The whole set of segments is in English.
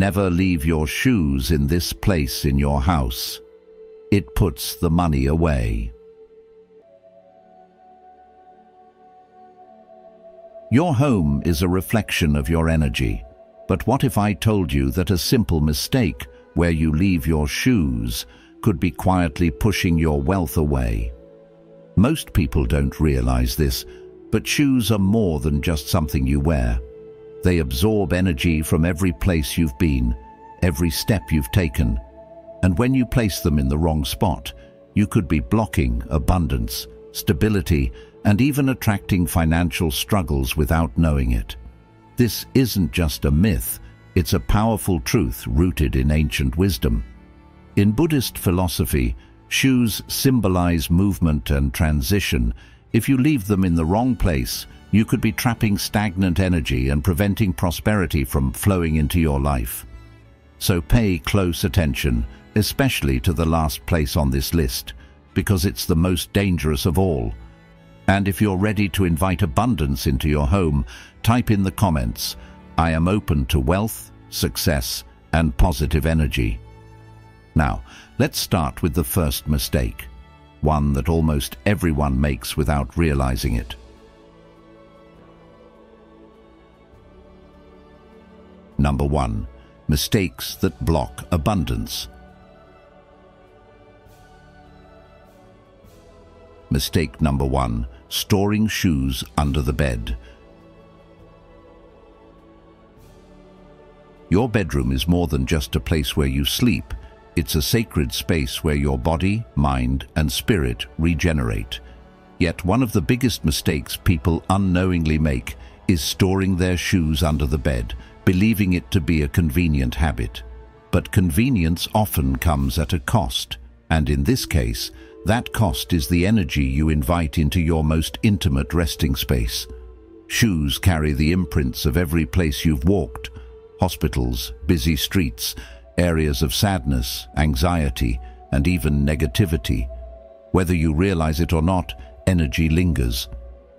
Never leave your shoes in this place in your house. It puts the money away. Your home is a reflection of your energy. But what if I told you that a simple mistake where you leave your shoes could be quietly pushing your wealth away? Most people don't realize this, but shoes are more than just something you wear. They absorb energy from every place you've been, every step you've taken. And when you place them in the wrong spot, you could be blocking abundance, stability, and even attracting financial struggles without knowing it. This isn't just a myth, it's a powerful truth rooted in ancient wisdom. In Buddhist philosophy, shoes symbolize movement and transition. If you leave them in the wrong place, you could be trapping stagnant energy and preventing prosperity from flowing into your life. So pay close attention, especially to the last place on this list, because it's the most dangerous of all. And if you're ready to invite abundance into your home, type in the comments, "I am open to wealth, success, and positive energy." Now, let's start with the first mistake, one that almost everyone makes without realizing it. Number 1. Mistakes that block abundance. Mistake number 1. Storing shoes under the bed. Your bedroom is more than just a place where you sleep. It's a sacred space where your body, mind, and spirit regenerate. Yet one of the biggest mistakes people unknowingly make is storing their shoes under the bed, believing it to be a convenient habit. But convenience often comes at a cost, and in this case, that cost is the energy you invite into your most intimate resting space. Shoes carry the imprints of every place you've walked: hospitals, busy streets, areas of sadness, anxiety, and even negativity. Whether you realize it or not, energy lingers.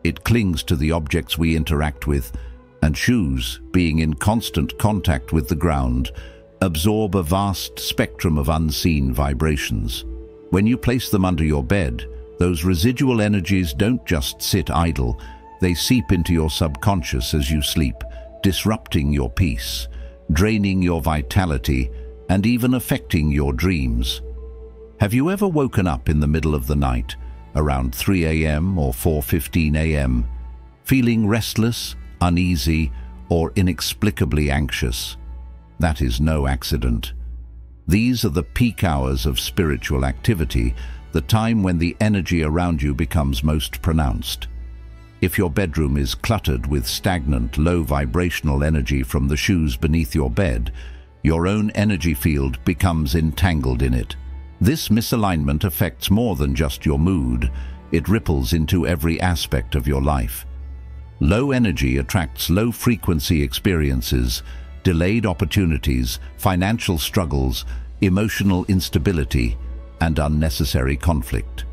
It clings to the objects we interact with, and shoes, being in constant contact with the ground, absorb a vast spectrum of unseen vibrations. When you place them under your bed, those residual energies don't just sit idle, they seep into your subconscious as you sleep, disrupting your peace, draining your vitality, and even affecting your dreams. Have you ever woken up in the middle of the night, around 3 a.m. or 4:15 a.m., feeling restless, uneasy, or inexplicably anxious? That is no accident. These are the peak hours of spiritual activity, the time when the energy around you becomes most pronounced. If your bedroom is cluttered with stagnant, low vibrational energy from the shoes beneath your bed, your own energy field becomes entangled in it. This misalignment affects more than just your mood. It ripples into every aspect of your life. Low energy attracts low-frequency experiences, delayed opportunities, financial struggles, emotional instability, and unnecessary conflict.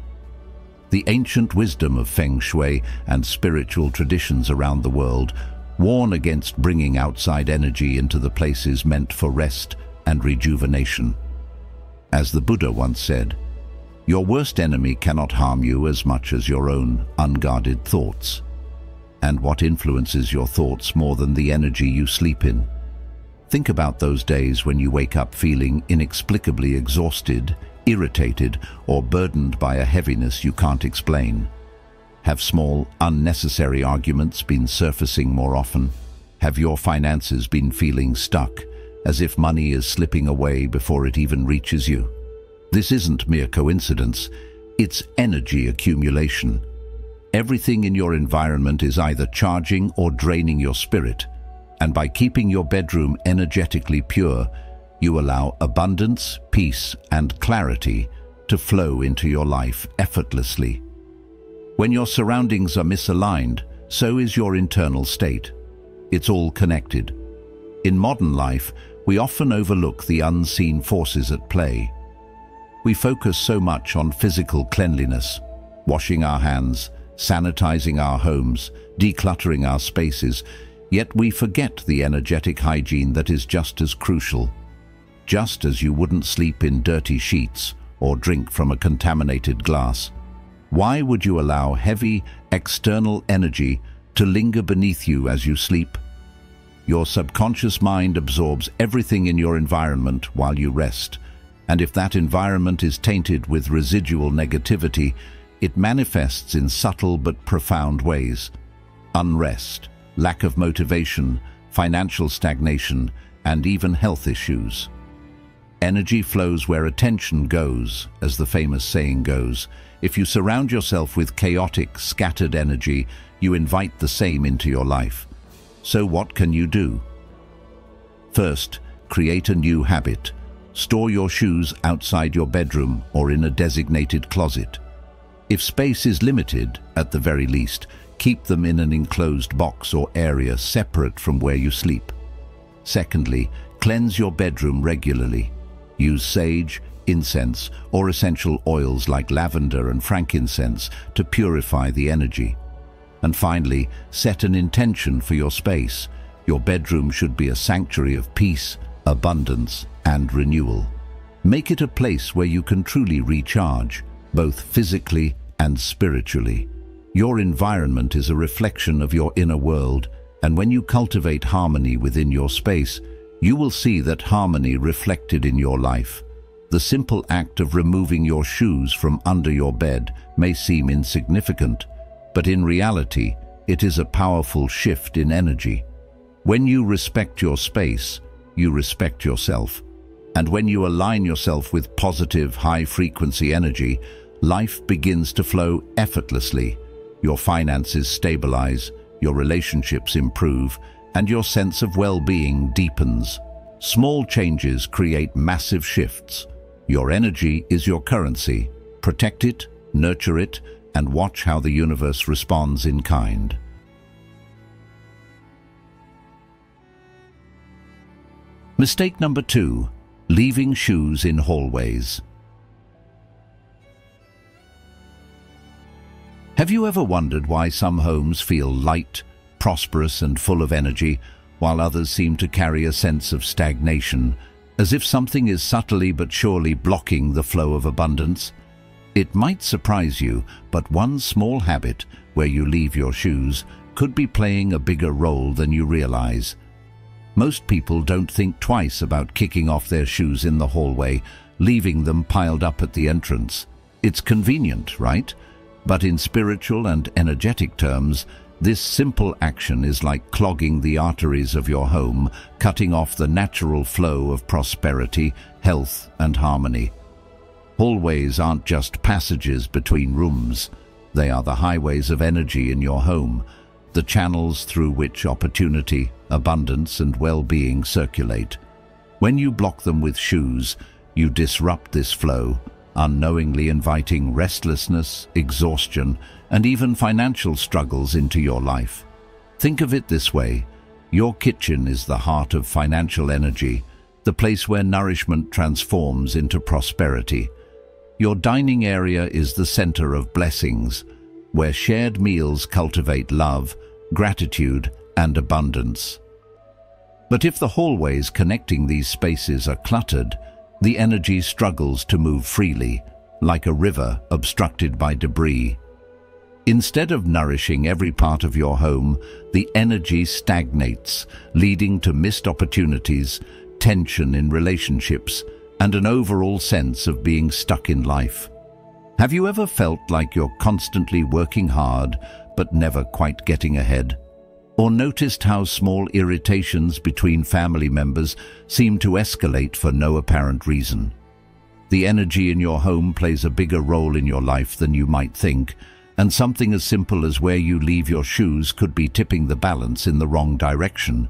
The ancient wisdom of Feng Shui and spiritual traditions around the world warn against bringing outside energy into the places meant for rest and rejuvenation. As the Buddha once said, "Your worst enemy cannot harm you as much as your own unguarded thoughts." And what influences your thoughts more than the energy you sleep in? Think about those days when you wake up feeling inexplicably exhausted, irritated, or burdened by a heaviness you can't explain. Have small, unnecessary arguments been surfacing more often? Have your finances been feeling stuck, as if money is slipping away before it even reaches you? This isn't mere coincidence, it's energy accumulation. Everything in your environment is either charging or draining your spirit, and by keeping your bedroom energetically pure, you allow abundance, peace, and clarity to flow into your life effortlessly. When your surroundings are misaligned, so is your internal state. It's all connected. In modern life, we often overlook the unseen forces at play. We focus so much on physical cleanliness, washing our hands, sanitizing our homes, decluttering our spaces, Yet we forget the energetic hygiene that is just as crucial. Just as you wouldn't sleep in dirty sheets or drink from a contaminated glass, why would you allow heavy, external energy to linger beneath you as you sleep? Your subconscious mind absorbs everything in your environment while you rest, and if that environment is tainted with residual negativity, it manifests in subtle but profound ways. Unrest, lack of motivation, financial stagnation, and even health issues. Energy flows where attention goes, as the famous saying goes. If you surround yourself with chaotic, scattered energy, you invite the same into your life. So what can you do? First, create a new habit. Store your shoes outside your bedroom or in a designated closet. If space is limited, at the very least, keep them in an enclosed box or area separate from where you sleep. Secondly, cleanse your bedroom regularly. Use sage, incense, or essential oils like lavender and frankincense to purify the energy. And finally, set an intention for your space. Your bedroom should be a sanctuary of peace, abundance, and renewal. Make it a place where you can truly recharge, both physically and spiritually. Your environment is a reflection of your inner world, and when you cultivate harmony within your space, you will see that harmony reflected in your life. The simple act of removing your shoes from under your bed may seem insignificant, but in reality, it is a powerful shift in energy. When you respect your space, you respect yourself. And when you align yourself with positive, high-frequency energy, life begins to flow effortlessly. Your finances stabilize, your relationships improve, and your sense of well-being deepens. Small changes create massive shifts. Your energy is your currency. Protect it, nurture it, and watch how the universe responds in kind. Mistake number 2, leaving shoes in hallways. Have you ever wondered why some homes feel light, prosperous, and full of energy, while others seem to carry a sense of stagnation, as if something is subtly but surely blocking the flow of abundance? It might surprise you, but one small habit, where you leave your shoes, could be playing a bigger role than you realize. Most people don't think twice about kicking off their shoes in the hallway, leaving them piled up at the entrance. It's convenient, right? But in spiritual and energetic terms, this simple action is like clogging the arteries of your home, cutting off the natural flow of prosperity, health, and harmony. Hallways aren't just passages between rooms. They are the highways of energy in your home, the channels through which opportunity, abundance, and well-being circulate. When you block them with shoes, you disrupt this flow, unknowingly inviting restlessness, exhaustion, and even financial struggles into your life. Think of it this way: your kitchen is the heart of financial energy, the place where nourishment transforms into prosperity. Your dining area is the center of blessings, where shared meals cultivate love, gratitude, and abundance. But if the hallways connecting these spaces are cluttered, the energy struggles to move freely, like a river obstructed by debris. Instead of nourishing every part of your home, the energy stagnates, leading to missed opportunities, tension in relationships, and an overall sense of being stuck in life. Have you ever felt like you're constantly working hard, but never quite getting ahead? Or noticed how small irritations between family members seem to escalate for no apparent reason? The energy in your home plays a bigger role in your life than you might think, and something as simple as where you leave your shoes could be tipping the balance in the wrong direction.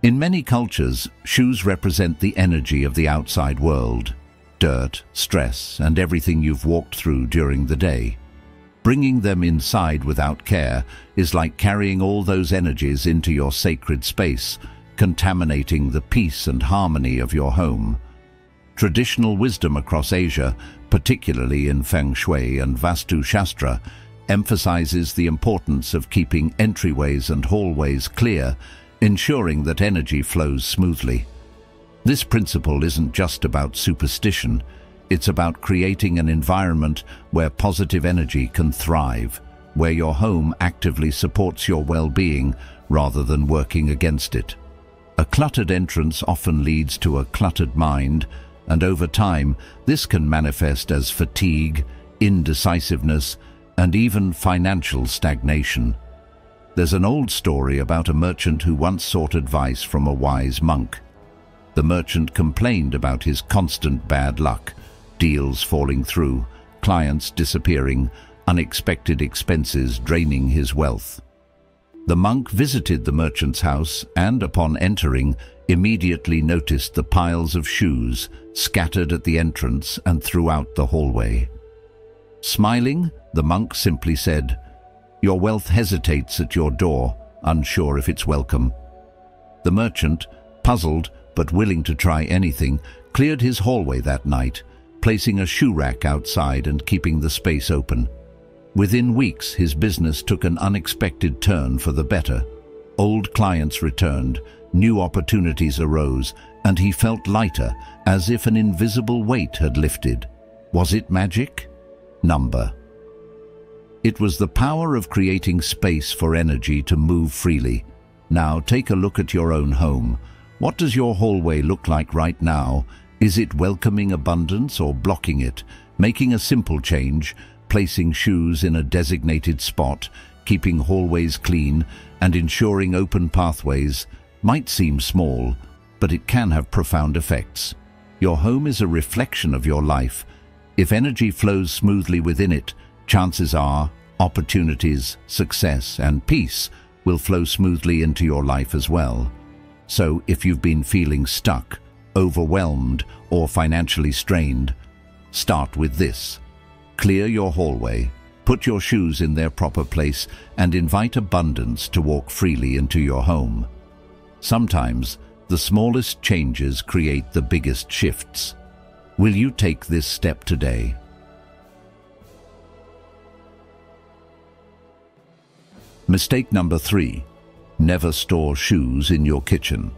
In many cultures, shoes represent the energy of the outside world, dirt, stress, and everything you've walked through during the day. Bringing them inside without care is like carrying all those energies into your sacred space, contaminating the peace and harmony of your home. Traditional wisdom across Asia, particularly in Feng Shui and Vastu Shastra, emphasizes the importance of keeping entryways and hallways clear, ensuring that energy flows smoothly. This principle isn't just about superstition, it's about creating an environment where positive energy can thrive, where your home actively supports your well-being rather than working against it. A cluttered entrance often leads to a cluttered mind, and over time, this can manifest as fatigue, indecisiveness, and even financial stagnation. There's an old story about a merchant who once sought advice from a wise monk. The merchant complained about his constant bad luck, deals falling through, clients disappearing, unexpected expenses draining his wealth. The monk visited the merchant's house and, upon entering, immediately noticed the piles of shoes scattered at the entrance and throughout the hallway. Smiling, the monk simply said, "Your wealth hesitates at your door, unsure if it's welcome." The merchant, puzzled but willing to try anything, cleared his hallway that night, placing a shoe rack outside and keeping the space open. Within weeks, his business took an unexpected turn for the better. Old clients returned, new opportunities arose, and he felt lighter, as if an invisible weight had lifted. Was it magic? Number. It was the power of creating space for energy to move freely. Now take a look at your own home. What does your hallway look like right now? Is it welcoming abundance or blocking it? Making a simple change, placing shoes in a designated spot, keeping hallways clean, and ensuring open pathways might seem small, but it can have profound effects. Your home is a reflection of your life. If energy flows smoothly within it, chances are opportunities, success, and peace will flow smoothly into your life as well. So if you've been feeling stuck, overwhelmed, or financially strained, start with this. Clear your hallway, put your shoes in their proper place, and invite abundance to walk freely into your home. Sometimes, the smallest changes create the biggest shifts. Will you take this step today? Mistake number 3. Never store shoes in your kitchen.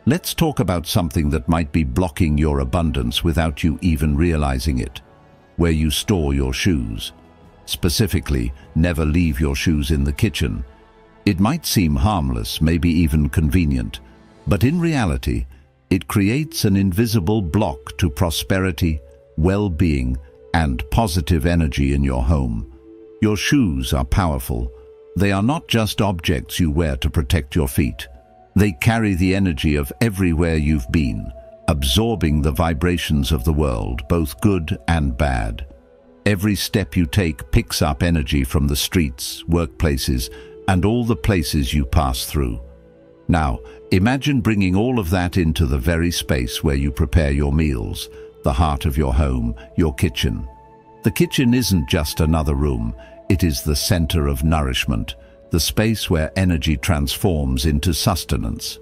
Let's talk about something that might be blocking your abundance without you even realizing it: where you store your shoes. Specifically, never leave your shoes in the kitchen. It might seem harmless, maybe even convenient, but in reality, it creates an invisible block to prosperity, well-being, and positive energy in your home. Your shoes are powerful. They are not just objects you wear to protect your feet. They carry the energy of everywhere you've been, absorbing the vibrations of the world, both good and bad. Every step you take picks up energy from the streets, workplaces, and all the places you pass through. Now, imagine bringing all of that into the very space where you prepare your meals, the heart of your home, your kitchen. The kitchen isn't just another room, it is the center of nourishment, the space where energy transforms into sustenance.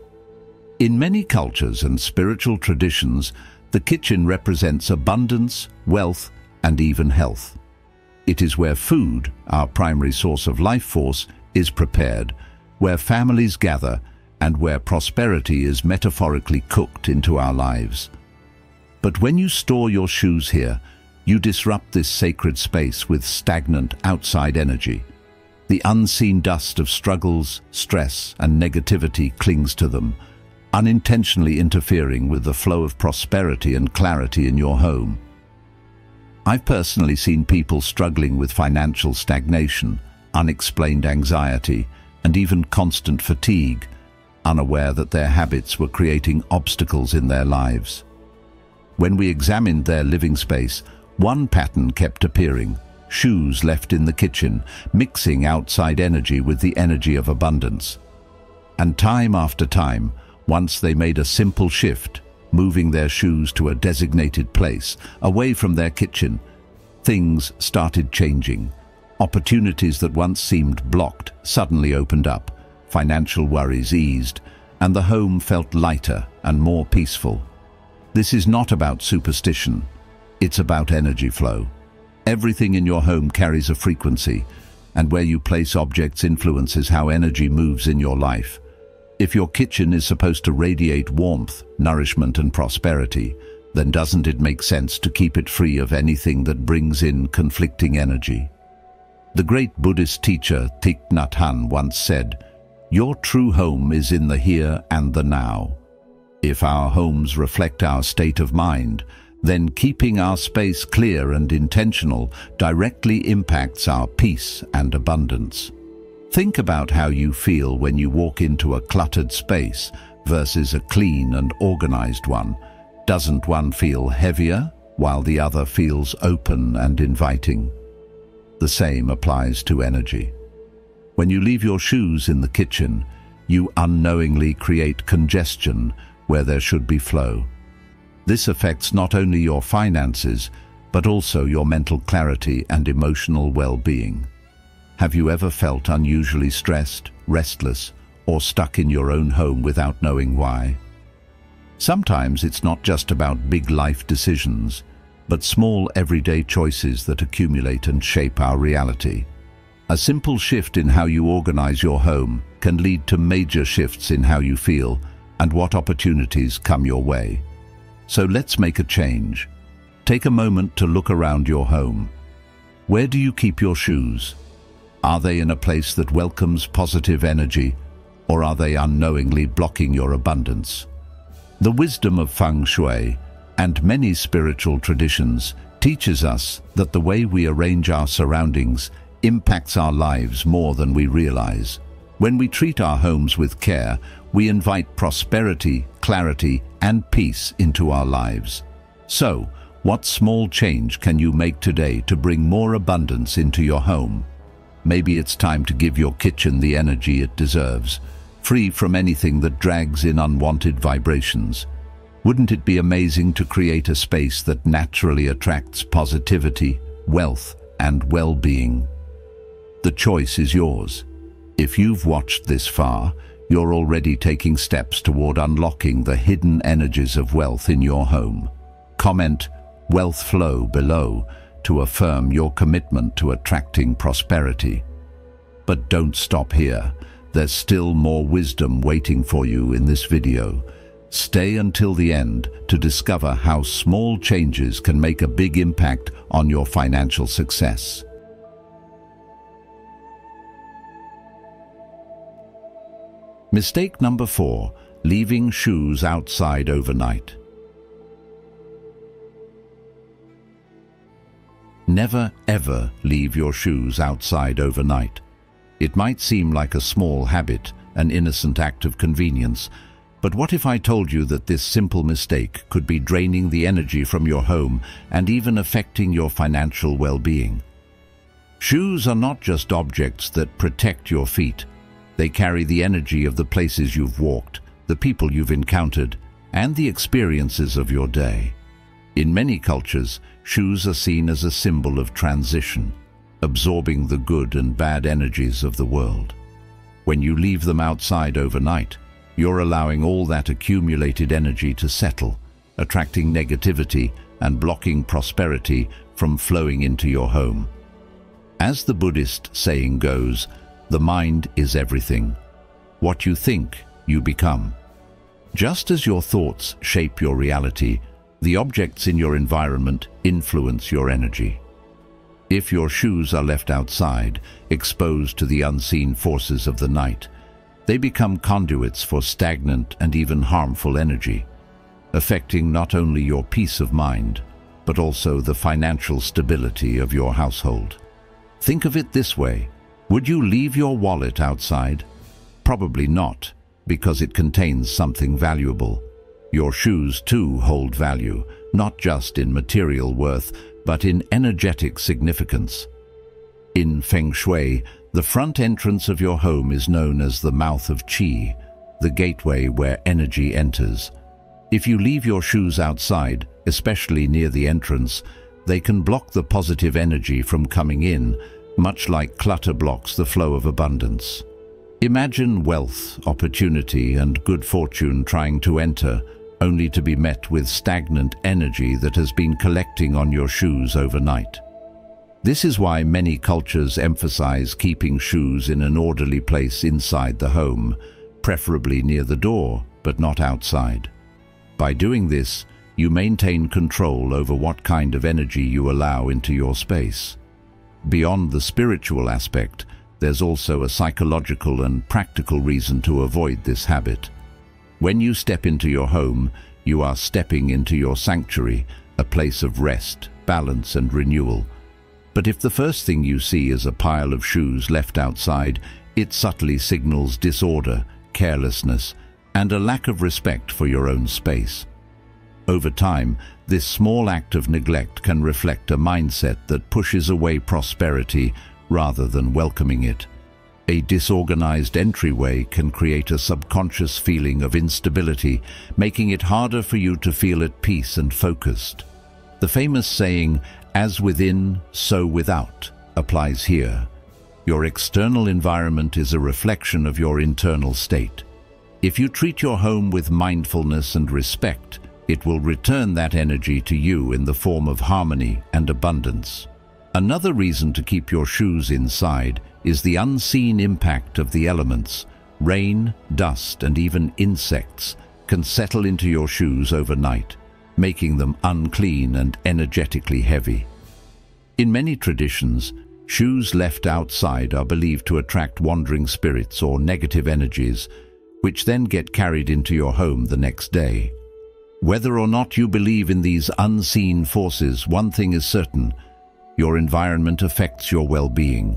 In many cultures and spiritual traditions, the kitchen represents abundance, wealth, and even health. It is where food, our primary source of life force, is prepared, where families gather, and where prosperity is metaphorically cooked into our lives. But when you store your shoes here, you disrupt this sacred space with stagnant outside energy. The unseen dust of struggles, stress, and negativity clings to them, unintentionally interfering with the flow of prosperity and clarity in your home. I've personally seen people struggling with financial stagnation, unexplained anxiety, and even constant fatigue, unaware that their habits were creating obstacles in their lives. When we examined their living space, one pattern kept appearing: shoes left in the kitchen, mixing outside energy with the energy of abundance. And time after time, once they made a simple shift, moving their shoes to a designated place, away from their kitchen, things started changing. Opportunities that once seemed blocked suddenly opened up, financial worries eased, and the home felt lighter and more peaceful. This is not about superstition. It's about energy flow. Everything in your home carries a frequency, and where you place objects influences how energy moves in your life. If your kitchen is supposed to radiate warmth, nourishment and prosperity, then doesn't it make sense to keep it free of anything that brings in conflicting energy? The great Buddhist teacher Thich Nhat Hanh once said, "Your true home is in the here and the now." If our homes reflect our state of mind, then keeping our space clear and intentional directly impacts our peace and abundance. Think about how you feel when you walk into a cluttered space versus a clean and organized one. Doesn't one feel heavier, while the other feels open and inviting? The same applies to energy. When you leave your shoes in the kitchen, you unknowingly create congestion where there should be flow. This affects not only your finances, but also your mental clarity and emotional well-being. Have you ever felt unusually stressed, restless, or stuck in your own home without knowing why? Sometimes it's not just about big life decisions, but small everyday choices that accumulate and shape our reality. A simple shift in how you organize your home can lead to major shifts in how you feel and what opportunities come your way. So let's make a change. Take a moment to look around your home. Where do you keep your shoes? Are they in a place that welcomes positive energy, or are they unknowingly blocking your abundance? The wisdom of feng shui and many spiritual traditions teaches us that the way we arrange our surroundings impacts our lives more than we realize. When we treat our homes with care, we invite prosperity, clarity, and peace into our lives. So, what small change can you make today to bring more abundance into your home? Maybe it's time to give your kitchen the energy it deserves, free from anything that drags in unwanted vibrations. Wouldn't it be amazing to create a space that naturally attracts positivity, wealth, and well-being? The choice is yours. If you've watched this far, you're already taking steps toward unlocking the hidden energies of wealth in your home. Comment "Wealth Flow" below to affirm your commitment to attracting prosperity. But don't stop here. There's still more wisdom waiting for you in this video. Stay until the end to discover how small changes can make a big impact on your financial success. Mistake number 4, leaving shoes outside overnight. Never ever leave your shoes outside overnight. It might seem like a small habit, an innocent act of convenience, but what if I told you that this simple mistake could be draining the energy from your home and even affecting your financial well-being? Shoes are not just objects that protect your feet. They carry the energy of the places you've walked, the people you've encountered, and the experiences of your day. In many cultures, shoes are seen as a symbol of transition, absorbing the good and bad energies of the world. When you leave them outside overnight, you're allowing all that accumulated energy to settle, attracting negativity and blocking prosperity from flowing into your home. As the Buddhist saying goes, the mind is everything. What you think, you become. Just as your thoughts shape your reality, the objects in your environment influence your energy. If your shoes are left outside, exposed to the unseen forces of the night, they become conduits for stagnant and even harmful energy, affecting not only your peace of mind, but also the financial stability of your household. Think of it this way. Would you leave your wallet outside? Probably not, because it contains something valuable. Your shoes too hold value, not just in material worth, but in energetic significance. In Feng Shui, the front entrance of your home is known as the mouth of Qi, the gateway where energy enters. If you leave your shoes outside, especially near the entrance, they can block the positive energy from coming in, much like clutter blocks the flow of abundance. Imagine wealth, opportunity, and good fortune trying to enter, only to be met with stagnant energy that has been collecting on your shoes overnight. This is why many cultures emphasize keeping shoes in an orderly place inside the home, preferably near the door, but not outside. By doing this, you maintain control over what kind of energy you allow into your space. Beyond the spiritual aspect, there's also a psychological and practical reason to avoid this habit. When you step into your home, you are stepping into your sanctuary, a place of rest, balance, and renewal. But if the first thing you see is a pile of shoes left outside, it subtly signals disorder, carelessness, and a lack of respect for your own space. Over time, this small act of neglect can reflect a mindset that pushes away prosperity rather than welcoming it. A disorganized entryway can create a subconscious feeling of instability, making it harder for you to feel at peace and focused. The famous saying, "As within, so without," applies here. Your external environment is a reflection of your internal state. If you treat your home with mindfulness and respect, it will return that energy to you in the form of harmony and abundance. Another reason to keep your shoes inside is the unseen impact of the elements. Rain, dust, and even insects can settle into your shoes overnight, making them unclean and energetically heavy. In many traditions, shoes left outside are believed to attract wandering spirits or negative energies, which then get carried into your home the next day. Whether or not you believe in these unseen forces, one thing is certain: your environment affects your well-being.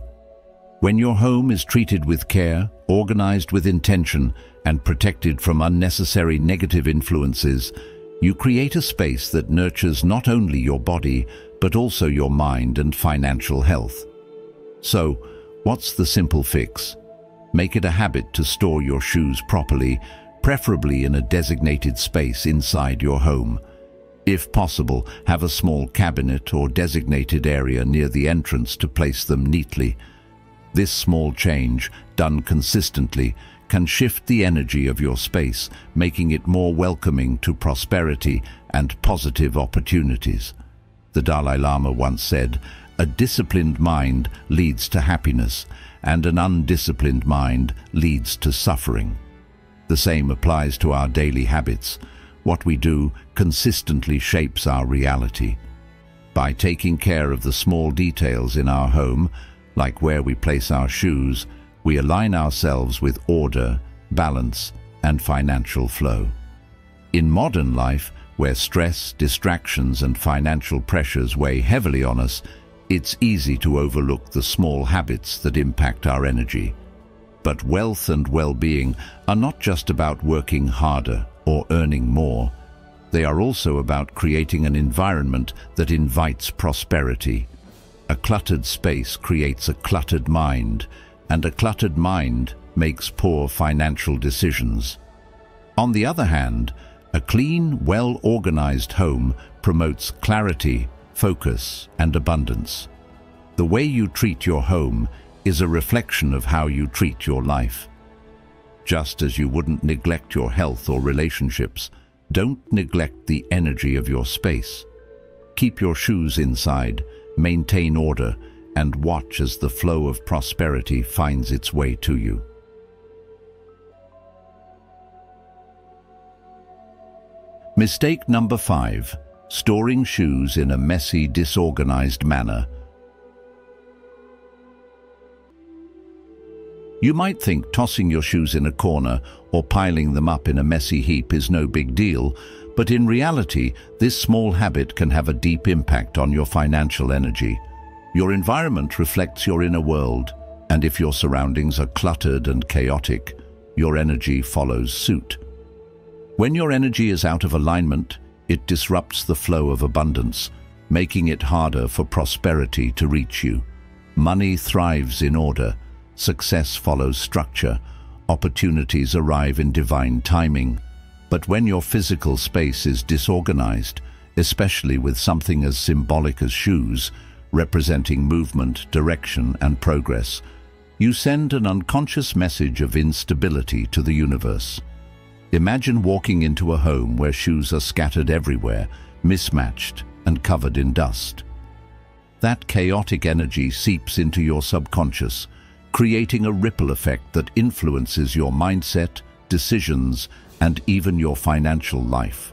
When your home is treated with care, organized with intention, and protected from unnecessary negative influences, you create a space that nurtures not only your body, but also your mind and financial health. So, what's the simple fix? Make it a habit to store your shoes properly, preferably in a designated space inside your home. If possible, have a small cabinet or designated area near the entrance to place them neatly. This small change, done consistently, can shift the energy of your space, making it more welcoming to prosperity and positive opportunities. The Dalai Lama once said, "A disciplined mind leads to happiness, and an undisciplined mind leads to suffering." The same applies to our daily habits. What we do consistently shapes our reality. By taking care of the small details in our home, like where we place our shoes, we align ourselves with order, balance, and financial flow. In modern life, where stress, distractions, and financial pressures weigh heavily on us, it's easy to overlook the small habits that impact our energy. But wealth and well-being are not just about working harder or earning more. They are also about creating an environment that invites prosperity. A cluttered space creates a cluttered mind, and a cluttered mind makes poor financial decisions. On the other hand, a clean, well-organized home promotes clarity, focus, and abundance. The way you treat your home is a reflection of how you treat your life. Just as you wouldn't neglect your health or relationships, don't neglect the energy of your space. Keep your shoes inside, maintain order, and watch as the flow of prosperity finds its way to you. Mistake number 5. Storing shoes in a messy, disorganized manner. You might think tossing your shoes in a corner or piling them up in a messy heap is no big deal, but in reality, this small habit can have a deep impact on your financial energy. Your environment reflects your inner world, and if your surroundings are cluttered and chaotic, your energy follows suit. When your energy is out of alignment, it disrupts the flow of abundance, making it harder for prosperity to reach you. Money thrives in order. Success follows structure. Opportunities arrive in divine timing. But when your physical space is disorganized, especially with something as symbolic as shoes, representing movement, direction, and progress, you send an unconscious message of instability to the universe. Imagine walking into a home where shoes are scattered everywhere, mismatched and covered in dust. That chaotic energy seeps into your subconscious, creating a ripple effect that influences your mindset, decisions, and even your financial life.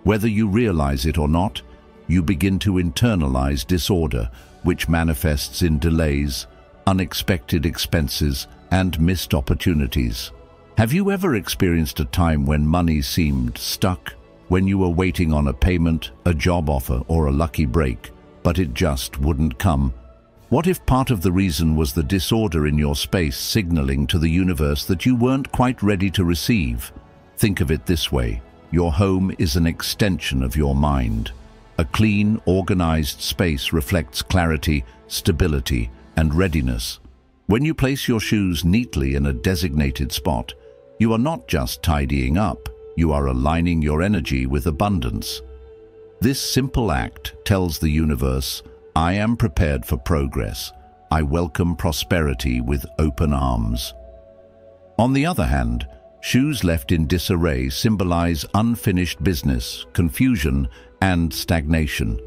Whether you realize it or not, you begin to internalize disorder, which manifests in delays, unexpected expenses, and missed opportunities. Have you ever experienced a time when money seemed stuck, when you were waiting on a payment, a job offer, or a lucky break, but it just wouldn't come? What if part of the reason was the disorder in your space signaling to the universe that you weren't quite ready to receive? Think of it this way: your home is an extension of your mind. A clean, organized space reflects clarity, stability, and readiness. When you place your shoes neatly in a designated spot, you are not just tidying up, you are aligning your energy with abundance. This simple act tells the universe, I am prepared for progress. I welcome prosperity with open arms. On the other hand, shoes left in disarray symbolize unfinished business, confusion, and stagnation.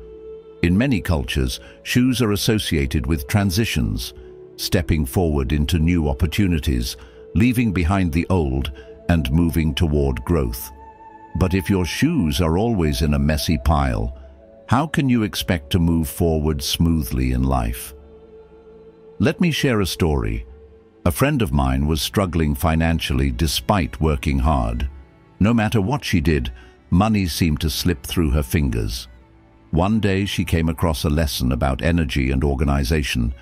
In many cultures, shoes are associated with transitions, stepping forward into new opportunities, leaving behind the old and moving toward growth. But if your shoes are always in a messy pile, how can you expect to move forward smoothly in life? Let me share a story. A friend of mine was struggling financially despite working hard. No matter what she did, money seemed to slip through her fingers. One day she came across a lesson about energy and organization,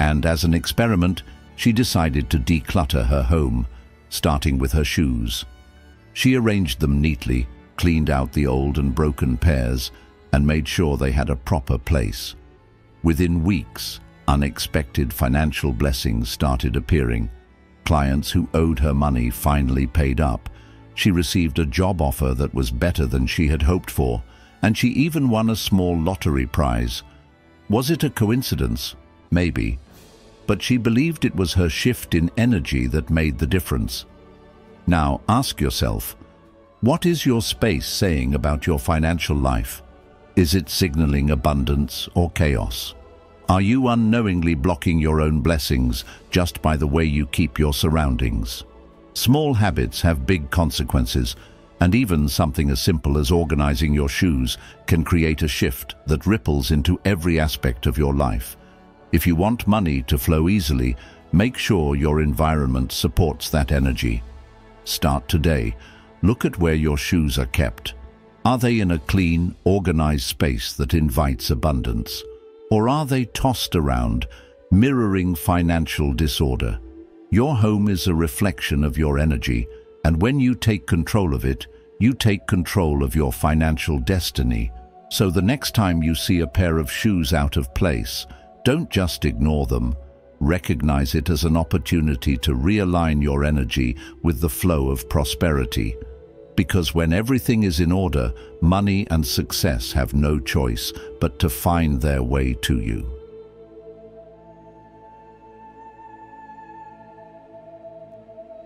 and as an experiment, she decided to declutter her home, starting with her shoes. She arranged them neatly, cleaned out the old and broken pairs, and made sure they had a proper place. Within weeks, unexpected financial blessings started appearing. Clients who owed her money finally paid up. She received a job offer that was better than she had hoped for, and she even won a small lottery prize. Was it a coincidence? Maybe. But she believed it was her shift in energy that made the difference. Now ask yourself, what is your space saying about your financial life? Is it signaling abundance or chaos? Are you unknowingly blocking your own blessings just by the way you keep your surroundings? Small habits have big consequences, and even something as simple as organizing your shoes can create a shift that ripples into every aspect of your life. If you want money to flow easily, make sure your environment supports that energy. Start today. Look at where your shoes are kept. Are they in a clean, organized space that invites abundance? Or are they tossed around, mirroring financial disorder? Your home is a reflection of your energy, and when you take control of it, you take control of your financial destiny. So the next time you see a pair of shoes out of place, don't just ignore them. Recognize it as an opportunity to realign your energy with the flow of prosperity. Because when everything is in order, money and success have no choice but to find their way to you.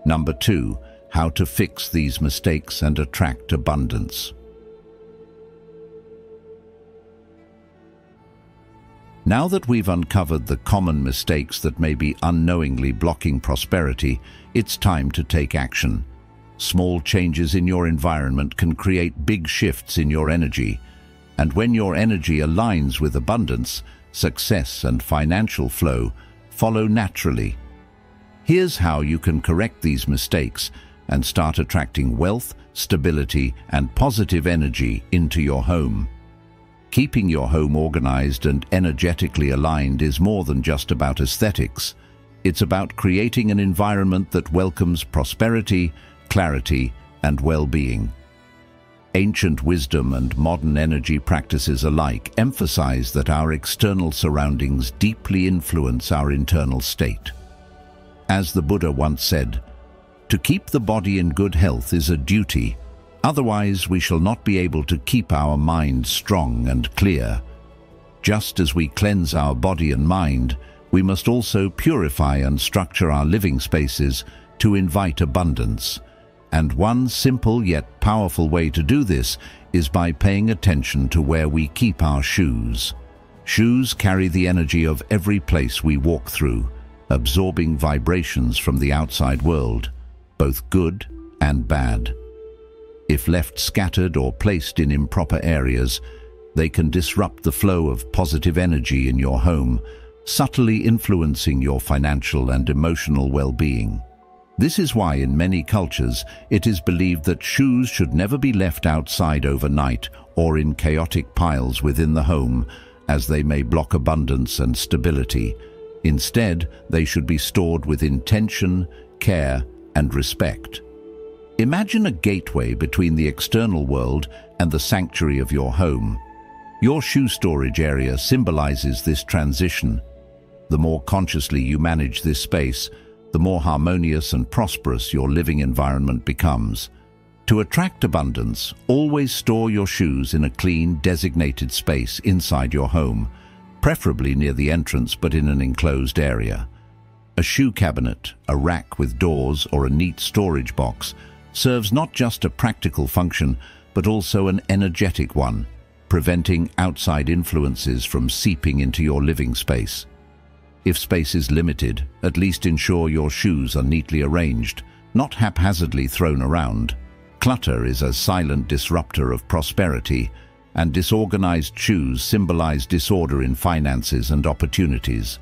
Number 2, how to fix these mistakes and attract abundance. Now that we've uncovered the common mistakes that may be unknowingly blocking prosperity, it's time to take action. Small changes in your environment can create big shifts in your energy, and when your energy aligns with abundance, success and financial flow follow naturally. Here's how you can correct these mistakes and start attracting wealth, stability, and positive energy into your home. Keeping your home organized and energetically aligned is more than just about aesthetics. It's about creating an environment that welcomes prosperity, clarity, and well-being. Ancient wisdom and modern energy practices alike emphasize that our external surroundings deeply influence our internal state. As the Buddha once said, "To keep the body in good health is a duty. Otherwise, we shall not be able to keep our mind strong and clear." Just as we cleanse our body and mind, we must also purify and structure our living spaces to invite abundance. And one simple yet powerful way to do this is by paying attention to where we keep our shoes. Shoes carry the energy of every place we walk through, absorbing vibrations from the outside world, both good and bad. If left scattered or placed in improper areas, they can disrupt the flow of positive energy in your home, subtly influencing your financial and emotional well-being. This is why in many cultures it is believed that shoes should never be left outside overnight or in chaotic piles within the home, as they may block abundance and stability. Instead, they should be stored with intention, care, and respect. Imagine a gateway between the external world and the sanctuary of your home. Your shoe storage area symbolizes this transition. The more consciously you manage this space, the more harmonious and prosperous your living environment becomes. To attract abundance, always store your shoes in a clean, designated space inside your home, preferably near the entrance but in an enclosed area. A shoe cabinet, a rack with doors, or a neat storage box serves not just a practical function but also an energetic one, preventing outside influences from seeping into your living space. If space is limited, at least ensure your shoes are neatly arranged, not haphazardly thrown around. Clutter is a silent disruptor of prosperity, and disorganized shoes symbolize disorder in finances and opportunities.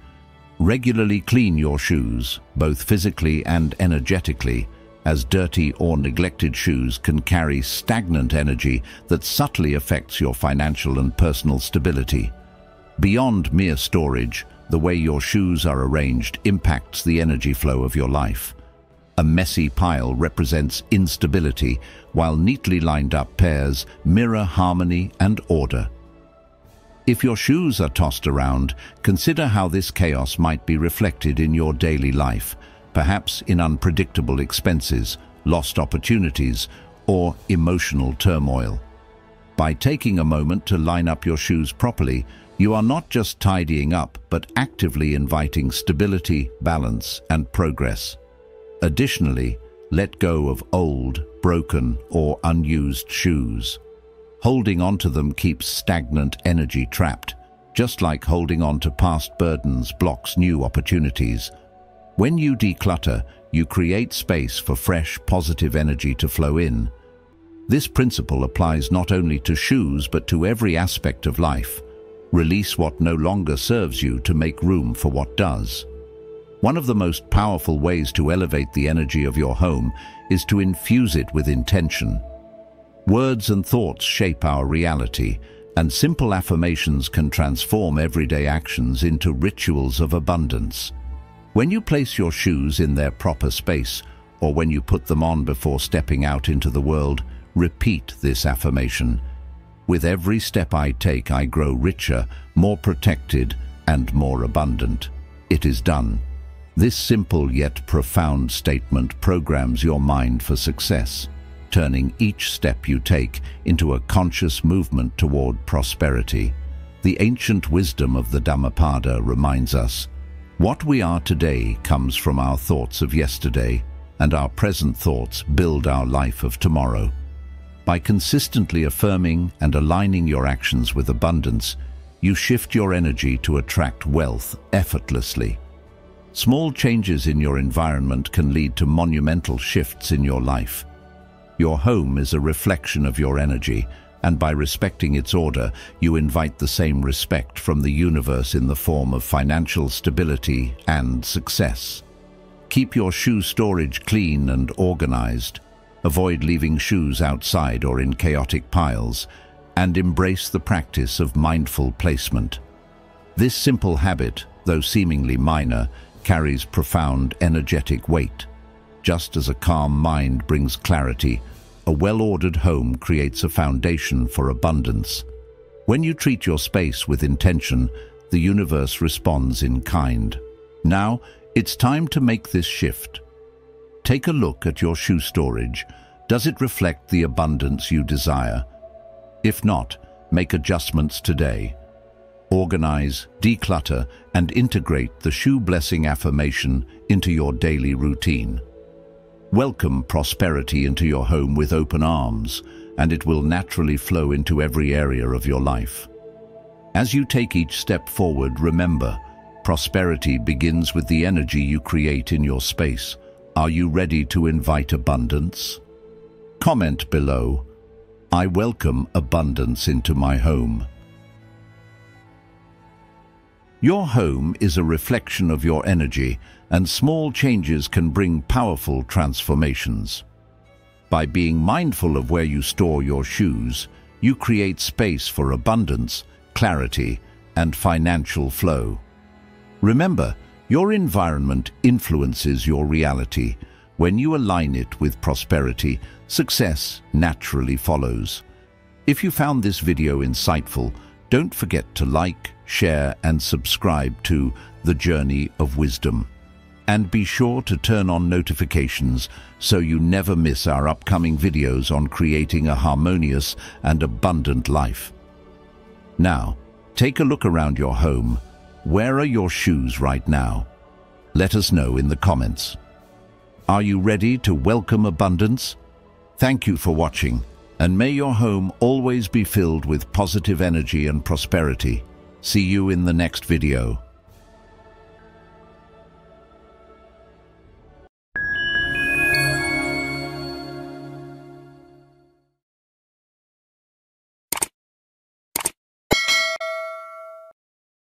Regularly clean your shoes, both physically and energetically, as dirty or neglected shoes can carry stagnant energy that subtly affects your financial and personal stability. Beyond mere storage, the way your shoes are arranged impacts the energy flow of your life. A messy pile represents instability, while neatly lined up pairs mirror harmony and order. If your shoes are tossed around, consider how this chaos might be reflected in your daily life, perhaps in unpredictable expenses, lost opportunities, or emotional turmoil. By taking a moment to line up your shoes properly, you are not just tidying up, but actively inviting stability, balance, and progress. Additionally, let go of old, broken, or unused shoes. Holding on to them keeps stagnant energy trapped, just like holding on to past burdens blocks new opportunities. When you declutter, you create space for fresh, positive energy to flow in. This principle applies not only to shoes but to every aspect of life. Release what no longer serves you to make room for what does. One of the most powerful ways to elevate the energy of your home is to infuse it with intention. Words and thoughts shape our reality, and simple affirmations can transform everyday actions into rituals of abundance. When you place your shoes in their proper space, or when you put them on before stepping out into the world, repeat this affirmation. With every step I take, I grow richer, more protected, and more abundant. It is done. This simple yet profound statement programs your mind for success, turning each step you take into a conscious movement toward prosperity. The ancient wisdom of the Dhammapada reminds us, what we are today comes from our thoughts of yesterday, and our present thoughts build our life of tomorrow. By consistently affirming and aligning your actions with abundance, you shift your energy to attract wealth effortlessly. Small changes in your environment can lead to monumental shifts in your life. Your home is a reflection of your energy, and by respecting its order, you invite the same respect from the universe in the form of financial stability and success. Keep your shoe storage clean and organized. Avoid leaving shoes outside or in chaotic piles, and embrace the practice of mindful placement. This simple habit, though seemingly minor, carries profound energetic weight. Just as a calm mind brings clarity, a well-ordered home creates a foundation for abundance. When you treat your space with intention, the universe responds in kind. Now, it's time to make this shift. Take a look at your shoe storage. Does it reflect the abundance you desire? If not, make adjustments today. Organize, declutter, and integrate the shoe blessing affirmation into your daily routine. Welcome prosperity into your home with open arms, and it will naturally flow into every area of your life. As you take each step forward, remember, prosperity begins with the energy you create in your space. Are you ready to invite abundance? Comment below, "I welcome abundance into my home." Your home is a reflection of your energy, and small changes can bring powerful transformations. By being mindful of where you store your shoes, you create space for abundance, clarity, and financial flow. Remember, your environment influences your reality. When you align it with prosperity, success naturally follows. If you found this video insightful, don't forget to like, share, and subscribe to The Journey of Wisdom. And be sure to turn on notifications so you never miss our upcoming videos on creating a harmonious and abundant life. Now, take a look around your home. Where are your shoes right now? Let us know in the comments. Are you ready to welcome abundance? Thank you for watching, and may your home always be filled with positive energy and prosperity. See you in the next video.